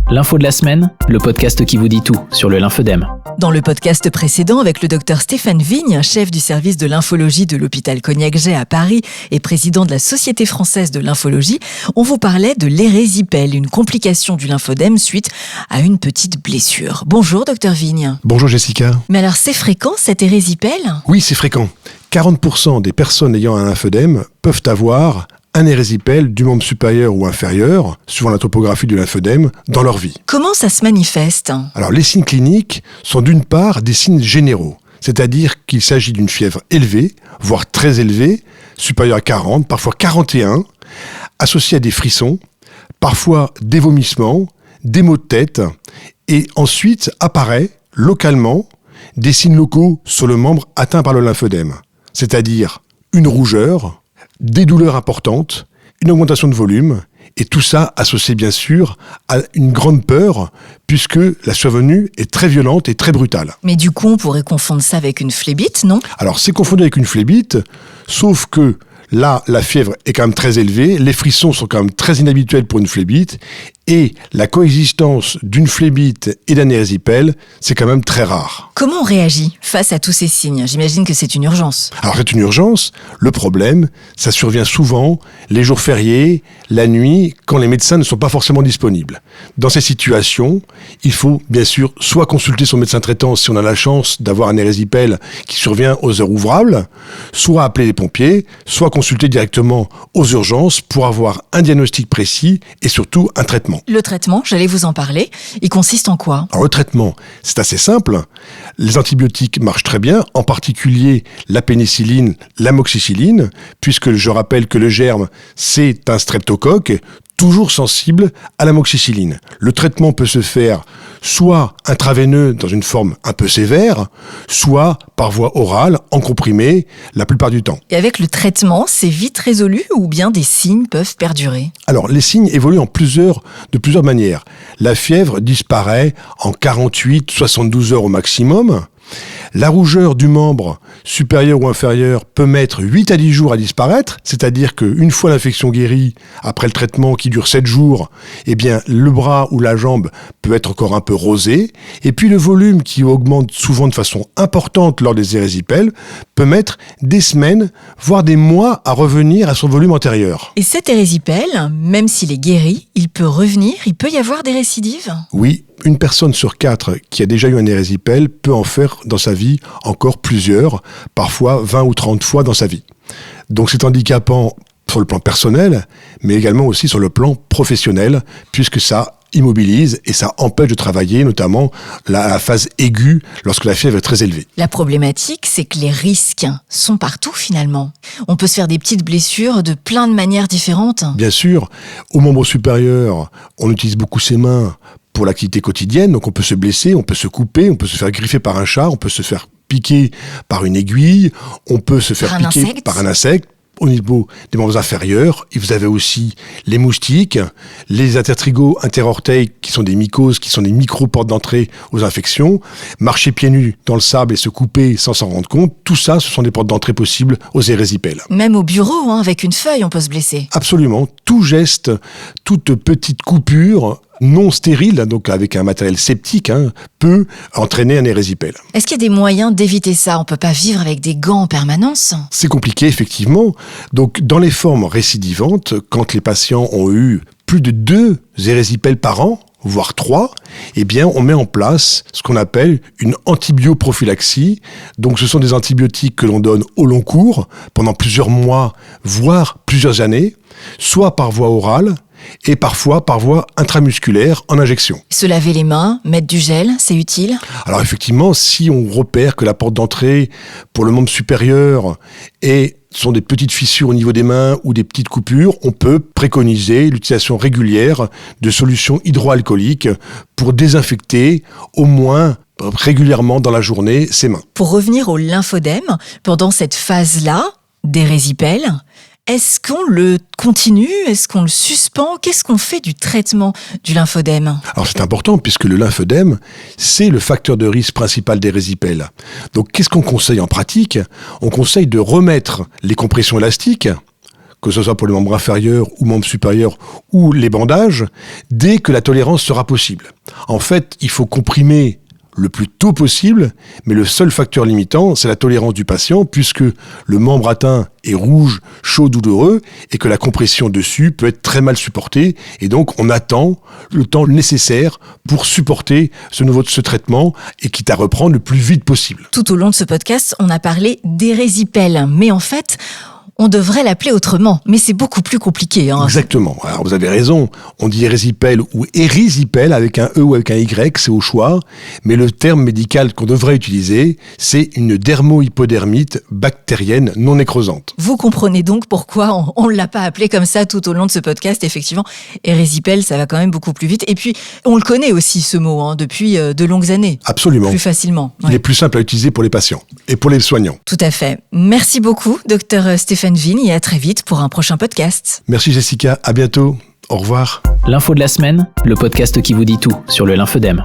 L'info de la semaine, le podcast qui vous dit tout sur le lymphœdème. Dans le podcast précédent, avec le docteur Stéphane Vigne, chef du service de lymphologie de l'hôpital Cognac-Jay à Paris et président de la Société française de lymphologie, on vous parlait de l'érésipèle, une complication du lymphodème suite à une petite blessure. Bonjour docteur Vigne. Bonjour Jessica. Mais alors c'est fréquent cette érésipèle ? Oui, c'est fréquent. 40% des personnes ayant un lymphœdème peuvent avoir un érésipèle du membre supérieur ou inférieur, suivant la topographie du lymphœdème, dans leur vie. Comment ça se manifeste ? Alors, les signes cliniques sont d'une part des signes généraux, c'est-à-dire qu'il s'agit d'une fièvre élevée, voire très élevée, supérieure à 40, parfois 41, associée à des frissons, parfois des vomissements, des maux de tête, et ensuite apparaît localement des signes locaux sur le membre atteint par le lymphœdème, c'est-à-dire une rougeur, des douleurs importantes, une augmentation de volume, et tout ça associé bien sûr à une grande peur, puisque la survenue est très violente et très brutale. Mais du coup, on pourrait confondre ça avec une phlébite, non ? Alors c'est confondu avec une phlébite, sauf que là, la fièvre est quand même très élevée, les frissons sont quand même très inhabituels pour une phlébite, et la coexistence d'une phlébite et d'un érésipèle, c'est quand même très rare. Comment on réagit face à tous ces signes ? J'imagine que c'est une urgence. Alors c'est une urgence, le problème, ça survient souvent les jours fériés, la nuit, quand les médecins ne sont pas forcément disponibles. Dans ces situations, il faut bien sûr soit consulter son médecin traitant si on a la chance d'avoir un érésipèle qui survient aux heures ouvrables, soit appeler les pompiers, soit consulter directement aux urgences pour avoir un diagnostic précis et surtout un traitement. Le traitement, j'allais vous en parler, il consiste en quoi ? Alors le traitement, c'est assez simple. Les antibiotiques marchent très bien, en particulier la pénicilline, l'amoxicilline, puisque je rappelle que le germe, c'est un streptocoque, toujours sensible à l'amoxicilline. Le traitement peut se faire soit intraveineux dans une forme un peu sévère, soit par voie orale, en comprimé, la plupart du temps. Et avec le traitement, c'est vite résolu ou bien des signes peuvent perdurer ? Alors, les signes évoluent de plusieurs manières. La fièvre disparaît en 48-72 heures au maximum. La rougeur du membre supérieur ou inférieur peut mettre 8 à 10 jours à disparaître, c'est-à-dire qu'une fois l'infection guérie, après le traitement qui dure 7 jours, eh bien, le bras ou la jambe peut être encore un peu rosé, et puis le volume qui augmente souvent de façon importante lors des érésipèles peut mettre des semaines, voire des mois à revenir à son volume antérieur. Et cet érésipèle, même s'il est guéri, il peut revenir, il peut y avoir des récidives ? Oui, une personne sur 4 qui a déjà eu un érésipèle peut en faire dans sa vie encore plusieurs, parfois 20 ou 30 fois dans sa vie. Donc c'est handicapant sur le plan personnel, mais également aussi sur le plan professionnel, puisque ça immobilise et ça empêche de travailler, notamment la phase aiguë lorsque la fièvre est très élevée. La problématique, c'est que les risques sont partout finalement. On peut se faire des petites blessures de plein de manières différentes. Bien sûr, au membre supérieur, on utilise beaucoup ses mains pour l'activité quotidienne, donc on peut se blesser, on peut se couper, on peut se faire griffer par un chat, on peut se faire piquer par une aiguille, on peut se faire piquer par un insecte. Au niveau des membres inférieurs, et vous avez aussi les moustiques, les intertrigaux interorteils qui sont des mycoses, qui sont des micro-portes d'entrée aux infections, marcher pieds nus dans le sable et se couper sans s'en rendre compte, tout ça, ce sont des portes d'entrée possibles aux érésipèles. Même au bureau, avec une feuille, on peut se blesser. Absolument, tout geste, toute petite coupure non stérile, donc avec un matériel septique, peut entraîner un érésipèle. Est-ce qu'il y a des moyens d'éviter ça ? On ne peut pas vivre avec des gants en permanence ? C'est compliqué, effectivement. Donc, dans les formes récidivantes, quand les patients ont eu plus de 2 érésipèles par an, voire 3, eh bien, on met en place ce qu'on appelle une antibioprophylaxie. Donc, ce sont des antibiotiques que l'on donne au long cours, pendant plusieurs mois, voire plusieurs années, soit par voie orale, et parfois par voie intramusculaire en injection. Se laver les mains, mettre du gel, c'est utile ? Alors effectivement, si on repère que la porte d'entrée pour le membre supérieur sont des petites fissures au niveau des mains ou des petites coupures, on peut préconiser l'utilisation régulière de solutions hydroalcooliques pour désinfecter au moins régulièrement dans la journée ses mains. Pour revenir au lymphœdème, pendant cette phase-là d'érésipèle, est-ce qu'on le continue ? Est-ce qu'on le suspend ? Qu'est-ce qu'on fait du traitement du lymphœdème ? Alors c'est important puisque le lymphœdème, c'est le facteur de risque principal d'érésipèle. Donc qu'est-ce qu'on conseille en pratique ? On conseille de remettre les compressions élastiques que ce soit pour les membres inférieurs ou membres supérieurs ou les bandages, dès que la tolérance sera possible. En fait, il faut comprimer le plus tôt possible, mais le seul facteur limitant, c'est la tolérance du patient, puisque le membre atteint est rouge, chaud, douloureux, et que la compression dessus peut être très mal supportée, et donc on attend le temps nécessaire pour supporter ce traitement, et quitte à reprendre le plus vite possible. Tout au long de ce podcast, on a parlé d'érésipèle, mais en fait, on devrait l'appeler autrement, mais c'est beaucoup plus compliqué. Exactement. Alors vous avez raison, on dit érésipèle ou érysipèle avec un E ou avec un Y, c'est au choix, mais le terme médical qu'on devrait utiliser, c'est une dermohypodermite bactérienne non nécrosante. Vous comprenez donc pourquoi on ne l'a pas appelé comme ça tout au long de ce podcast. Effectivement, érésipèle, ça va quand même beaucoup plus vite. Et puis, on le connaît aussi ce mot depuis de longues années. Absolument. Plus facilement. Il est plus simple à utiliser pour les patients et pour les soignants. Tout à fait. Merci beaucoup, docteur Stéphane Vigne, et à très vite pour un prochain podcast. Merci Jessica, à bientôt. Au revoir. L'info de la semaine, le podcast qui vous dit tout sur le lymphœdème.